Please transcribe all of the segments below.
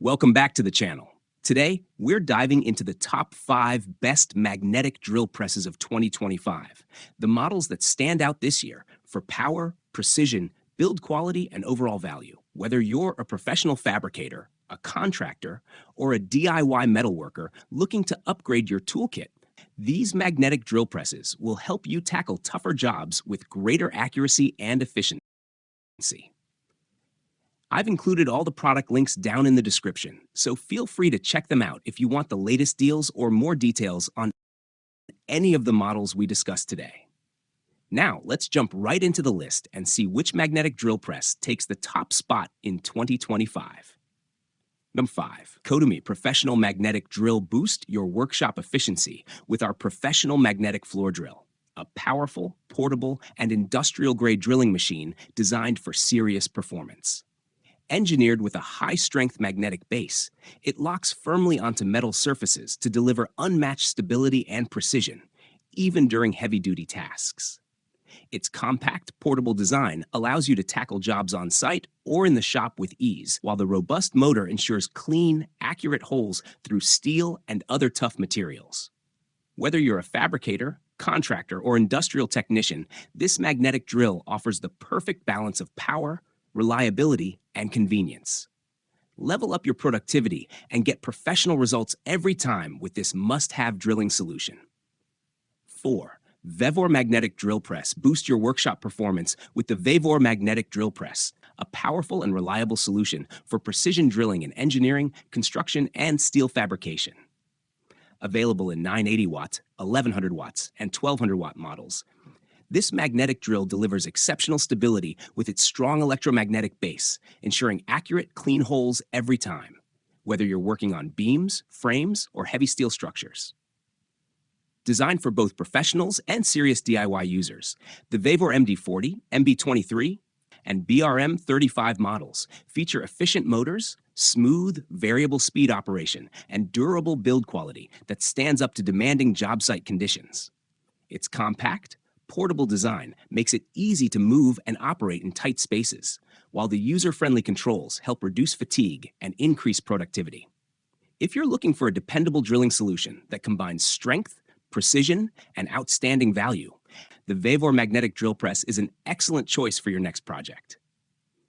Welcome back to the channel. Today, we're diving into the top 5 best magnetic drill presses of 2025, the models that stand out this year for power, precision, build quality, and overall value. Whether you're a professional fabricator, a contractor, or a DIY metalworker looking to upgrade your toolkit, these magnetic drill presses will help you tackle tougher jobs with greater accuracy and efficiency. I've included all the product links down in the description, so feel free to check them out if you want the latest deals or more details on any of the models we discussed today. Now, let's jump right into the list and see which magnetic drill press takes the top spot in 2025. Number 5. KOTUMY Professional Magnetic Drill. Boost your workshop efficiency with our Professional Magnetic Floor Drill, a powerful, portable, and industrial-grade drilling machine designed for serious performance. Engineered with a high-strength magnetic base, it locks firmly onto metal surfaces to deliver unmatched stability and precision, even during heavy-duty tasks. Its compact, portable design allows you to tackle jobs on site or in the shop with ease, while the robust motor ensures clean, accurate holes through steel and other tough materials. Whether you're a fabricator, contractor, or industrial technician, this magnetic drill offers the perfect balance of power, reliability, and convenience. Level up your productivity and get professional results every time with this must-have drilling solution. 4. VEVOR Magnetic Drill Press. Boost your workshop performance with the VEVOR Magnetic Drill Press, a powerful and reliable solution for precision drilling in engineering, construction, and steel fabrication. Available in 980 watt, 1100 watts, and 1200 watt models, this magnetic drill delivers exceptional stability with its strong electromagnetic base, ensuring accurate, clean holes every time, whether you're working on beams, frames, or heavy steel structures. Designed for both professionals and serious DIY users, the VEVOR MD40, MB23, and BRM35 models feature efficient motors, smooth, variable speed operation, and durable build quality that stands up to demanding job site conditions. Its compact, portable design makes it easy to move and operate in tight spaces, while the user-friendly controls help reduce fatigue and increase productivity. If you're looking for a dependable drilling solution that combines strength, precision, and outstanding value, the VEVOR Magnetic Drill Press is an excellent choice for your next project.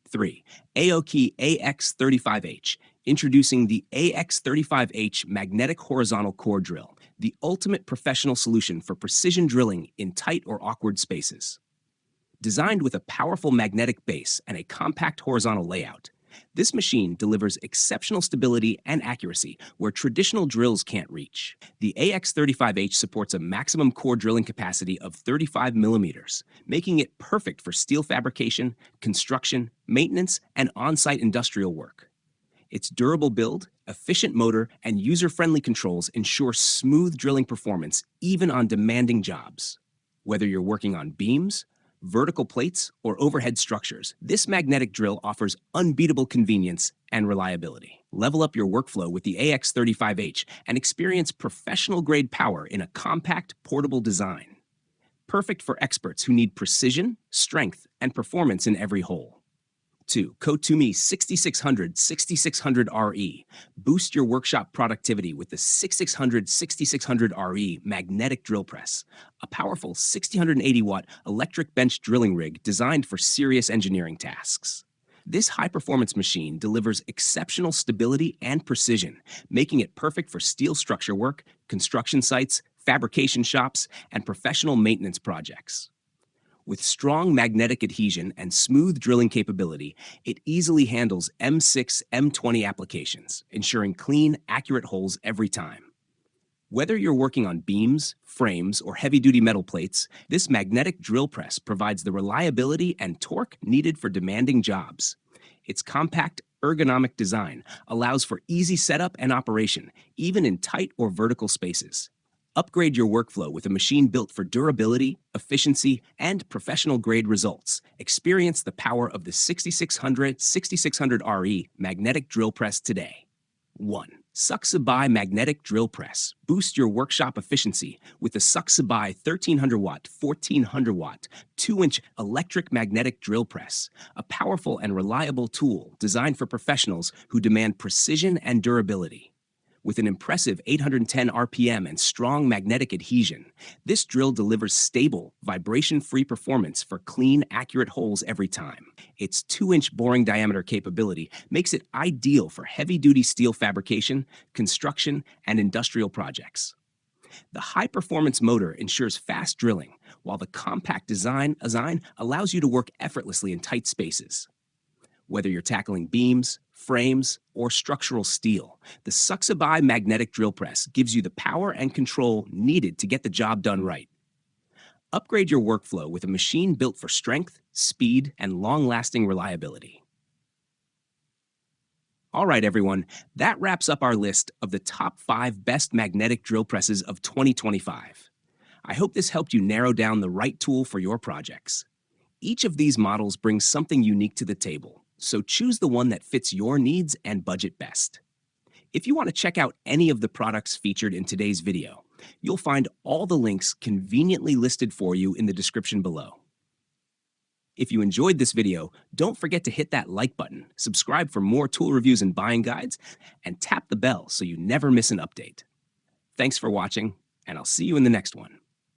3. AOCKE AX35H. Introducing the AX35H Magnetic Horizontal Core Drill, the ultimate professional solution for precision drilling in tight or awkward spaces. Designed with a powerful magnetic base and a compact horizontal layout, this machine delivers exceptional stability and accuracy where traditional drills can't reach. The AX35H supports a maximum core drilling capacity of 35 millimeters, making it perfect for steel fabrication, construction, maintenance, and on-site industrial work. Its durable build, efficient motor, and user-friendly controls ensure smooth drilling performance even on demanding jobs. Whether you're working on beams, vertical plates, or overhead structures, this magnetic drill offers unbeatable convenience and reliability. Level up your workflow with the AX35H and experience professional-grade power in a compact, portable design. Perfect for experts who need precision, strength, and performance in every hole. 2. KOTUMY 6600-6600RE. Boost your workshop productivity with the 6600-6600RE Magnetic Drill Press, a powerful 680-watt electric bench drilling rig designed for serious engineering tasks. This high-performance machine delivers exceptional stability and precision, making it perfect for steel structure work, construction sites, fabrication shops, and professional maintenance projects. With strong magnetic adhesion and smooth drilling capability, it easily handles M6, M20 applications, ensuring clean, accurate holes every time. Whether you're working on beams, frames, or heavy-duty metal plates, this magnetic drill press provides the reliability and torque needed for demanding jobs. Its compact, ergonomic design allows for easy setup and operation, even in tight or vertical spaces. Upgrade your workflow with a machine built for durability, efficiency, and professional-grade results. Experience the power of the 6600-6600RE Magnetic Drill Press today. 1. SucceBuy Magnetic Drill Press. Boost your workshop efficiency with the SucceBuy 1300-watt, 1400-watt, 2-inch electric magnetic drill press, a powerful and reliable tool designed for professionals who demand precision and durability. With an impressive 810 RPM and strong magnetic adhesion, this drill delivers stable, vibration-free performance for clean, accurate holes every time. Its 2-inch boring diameter capability makes it ideal for heavy-duty steel fabrication, construction, and industrial projects. The high-performance motor ensures fast drilling, while the compact design allows you to work effortlessly in tight spaces. Whether you're tackling beams, frames, or structural steel, the SucceBuy Magnetic Drill Press gives you the power and control needed to get the job done right. Upgrade your workflow with a machine built for strength, speed, and long-lasting reliability. All right, everyone, that wraps up our list of the top 5 best magnetic drill presses of 2025. I hope this helped you narrow down the right tool for your projects. Each of these models brings something unique to the table, so choose the one that fits your needs and budget best. If you want to check out any of the products featured in today's video, you'll find all the links conveniently listed for you in the description below. If you enjoyed this video, don't forget to hit that like button, subscribe for more tool reviews and buying guides, and tap the bell so you never miss an update. Thanks for watching, and I'll see you in the next one.